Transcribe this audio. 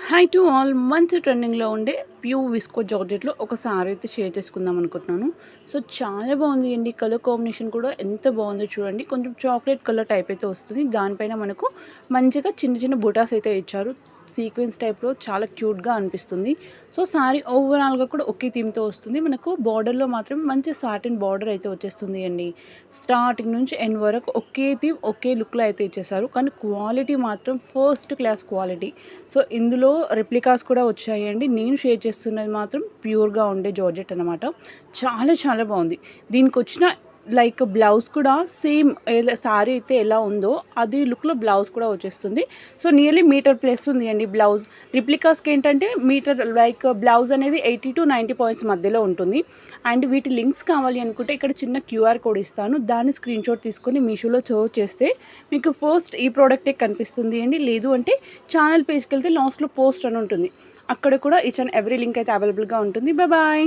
Hi to all. మంచి ట్రెండింగ్లో ఉండే ప్యూర్ విస్కో జార్జెట్లో ఒక సారీ అయితే షేర్ చేసుకుందాం అనుకుంటున్నాను. సో చాలా బాగుంది అండి. కలర్ కాంబినేషన్ కూడా ఎంత బాగుందో చూడండి. కొంచెం చాక్లెట్ కలర్ టైప్ అయితే వస్తుంది. దానిపైన మనకు మంచిగా చిన్న చిన్న బుటాస్ అయితే ఇచ్చారు. సీక్వెన్స్ టైప్లో చాలా క్యూట్గా అనిపిస్తుంది. సో సారీ ఓవరాల్గా కూడా ఒకే థీమ్తో వస్తుంది. మనకు బార్డర్లో మాత్రం మంచి సాటిన్ బార్డర్ అయితే వచ్చేస్తుంది అండి. స్టార్టింగ్ నుంచి ఎండ్ వరకు ఒకే థీమ్ ఒకే లుక్లో అయితే ఇచ్చేసారు. కానీ క్వాలిటీ మాత్రం ఫస్ట్ క్లాస్ క్వాలిటీ. సో ఇందులో రెప్లికాస్ కూడా వచ్చాయండి. నేను షేర్ చేస్తున్నది మాత్రం ప్యూర్గా ఉండే జార్జెట్ అనమాట. చాలా చాలా బాగుంది. దీనికి వచ్చిన లైక్ బ్లౌజ్ కూడా సేమ్ సారీ అయితే ఎలా ఉందో అది లుక్లో బ్లౌజ్ కూడా వచ్చేస్తుంది. సో నియర్లీ మీటర్ ప్లస్ ఉంది అండి బ్లౌజ్. రిప్లికాస్కి ఏంటంటే మీటర్ లైక్ బ్లౌజ్ అనేది 80 to 90 పాయింట్స్ మధ్యలో ఉంటుంది. అండ్ వీటి లింక్స్ కావాలి అనుకుంటే ఇక్కడ చిన్న క్యూఆర్ కోడ్ ఇస్తాను. దాన్ని స్క్రీన్ షాట్ తీసుకొని మీషోలో సర్చ్ చేస్తే మీకు ఫస్ట్ ఈ ప్రోడక్టే కనిపిస్తుంది అండి. లేదు అంటే ఛానల్ పేజ్కి వెళ్తే లాస్ట్లో పోస్ట్ అని ఉంటుంది. అక్కడ కూడా ఈచ్ అండ్ ఎవ్రీ లింక్ అయితే అవైలబుల్గా ఉంటుంది. బాయ్.